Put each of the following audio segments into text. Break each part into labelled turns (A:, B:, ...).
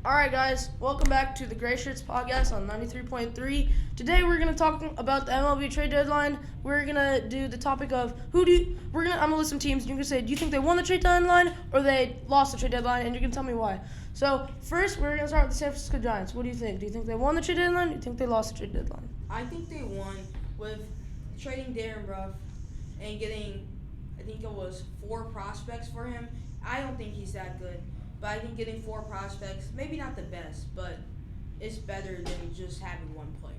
A: All right, guys, welcome back to the Gray Shirts podcast on 93.3. Today we're gonna talk about the MLB trade deadline. We're gonna do the topic of I'm gonna list some teams. And you're gonna say, do you think they won the trade deadline or they lost the trade deadline? And you're gonna tell me why. So first, we're gonna start with the San Francisco Giants. What do you think? Do you think they won the trade deadline? Or do you think they lost the trade deadline?
B: I think they won with trading Darren Ruff and getting, I think it was 4 prospects for him. I don't think he's that good, but I think getting 4 prospects, maybe not the best, but it's better than just having one player.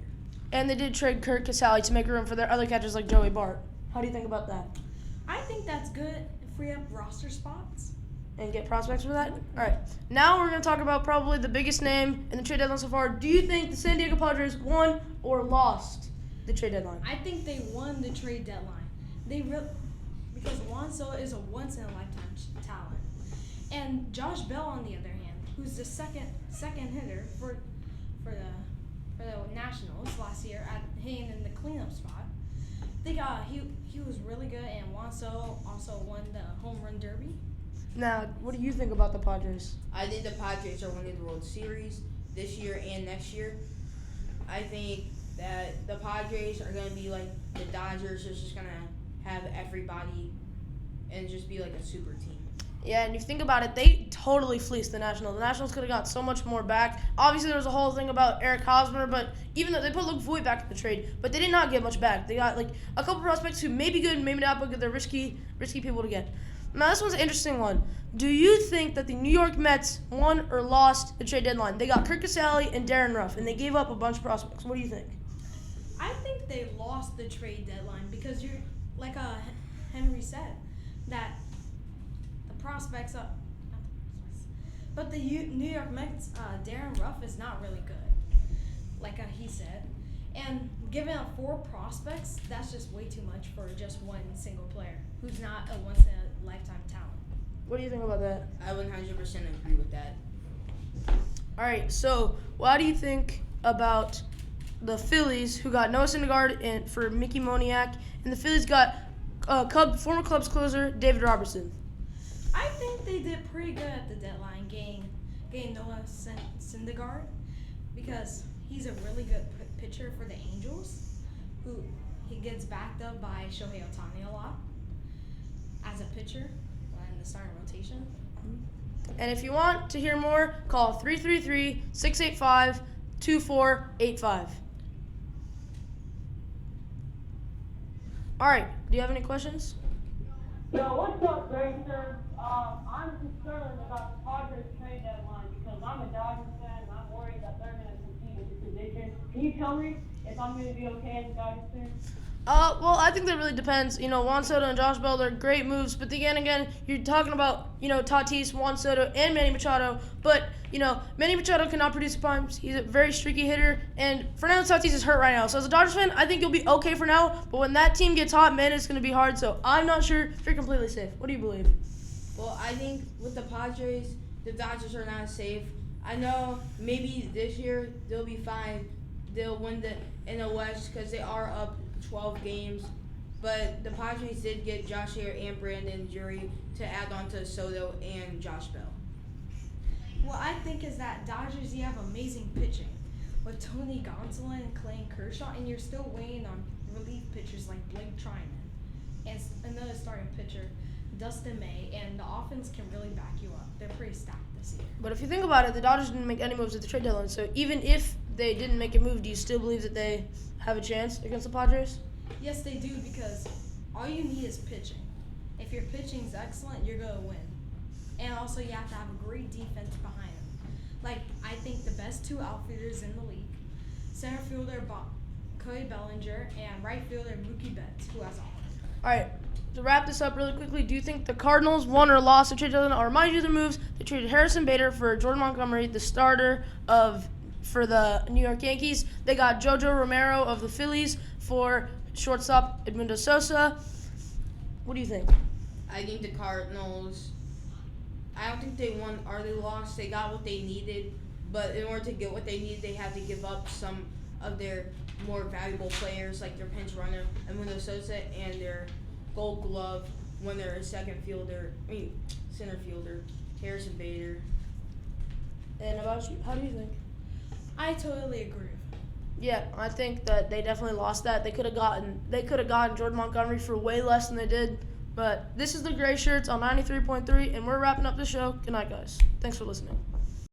A: And they did trade Kurt Casale to make room for their other catchers like Joey Bart. How do you think about that?
C: I think that's good. Free up roster spots.
A: And get prospects for that? All right. Now we're going to talk about probably the biggest name in the trade deadline so far. Do you think the San Diego Padres won or lost the trade deadline?
C: I think they won the trade deadline. Because Juan Soto is a once-in-a-lifetime talent. And Josh Bell, on the other hand, who's the second hitter for the Nationals last year at hitting in the cleanup spot. He was really good, and Juan Soto also won the home run derby.
A: Now, what do you think about the Padres?
B: I think the Padres are winning the World Series this year and next year. I think that the Padres are going to be like the Dodgers. It's just going to have everybody and just be like a super team.
A: Yeah, and if you think about it, they totally fleeced the Nationals. The Nationals could have got so much more back. Obviously, there was a whole thing about Eric Hosmer, but even though they put Luke Voigt back in the trade, but they did not get much back. They got like a couple prospects who may be good, maybe not, but they're risky people to get. Now, this one's an interesting one. Do you think that the New York Mets won or lost the trade deadline? They got Kurt Casale and Darren Ruff, and they gave up a bunch of prospects. What do you think?
C: I think they lost the trade deadline because you're like Henry said that the prospects up, but the New York Mets Darren Ruff is not really good, like he said, and giving up 4 prospects, that's just way too much for just one single player who's not a once-in-a-lifetime talent.
A: What do you think about that?
B: I 100% agree with that.
A: All right, so what do you think about the Phillies, who got Noah Syndergaard for Mickey Moniak, and the Phillies got former Cubs closer David Robertson?
C: I think they did pretty good at the deadline, getting Noah Syndergaard, because he's a really good pitcher for the Angels, who he gets backed up by Shohei Ohtani a lot as a pitcher in the starting rotation.
A: And if you want to hear more, call 333-685-2485. All right, do you have any questions?
D: Yo, what's up, Grayson? I'm concerned about the Padres trade deadline because I'm a Dodgers fan and I'm worried that they're going to compete in this division. Can you tell me if I'm going to be okay as a Dodgers fan?
A: Well, I think that really depends. Juan Soto and Josh Bell, they're great moves. But again, you're talking about, Tatis, Juan Soto, and Manny Machado. But, Manny Machado cannot produce at times. He's a very streaky hitter. And Fernando Tatis is hurt right now. So as a Dodgers fan, I think you'll be okay for now. But when that team gets hot, man, it's going to be hard. So I'm not sure if you're completely safe. What do you believe?
B: Well, I think with the Padres, the Dodgers are not safe. I know maybe this year they'll be fine. They'll win the NL West because they are up 12 games. But the Padres did get Josh Hader and Brandon Drury to add on to Soto and Josh Bell.
C: What I think is that Dodgers, you have amazing pitching with Tony Gonsolin and Clayton Kershaw, and you're still waiting on relief pitchers like Blake Trinan and another starting pitcher, Dustin May, and the offense can really back you up. They're pretty stacked this year.
A: But if you think about it, the Dodgers didn't make any moves at the trade deadline. So even if they didn't make a move, do you still believe that they have a chance against the Padres?
C: Yes, they do, because all you need is pitching. If your pitching is excellent, you're going to win. And also, you have to have a great defense behind them. Like, I think the best 2 outfielders in the league, center fielder Cody Bellinger and right fielder Mookie Betts, who has a arm.
A: All right, to wrap this up really quickly, do you think the Cardinals won or lost the trade deadline? I'll remind you of the moves. They traded Harrison Bader for Jordan Montgomery, the starter for the New York Yankees. They got JoJo Romero of the Phillies for shortstop Edmundo Sosa. What do you think?
B: I think the Cardinals, I don't think they won or they lost. They got what they needed, but in order to get what they needed, they had to give up some of their more valuable players, like their pinch runner, Edmundo Sosa, and their Gold Glove winner, center fielder, Harrison Bader.
A: And about you, how do you think?
C: I totally agree.
A: Yeah, I think that they definitely lost that. They could have gotten Jordan Montgomery for way less than they did. But this is the Gray Shirts on 93.3, and we're wrapping up the show. Good night, guys. Thanks for listening.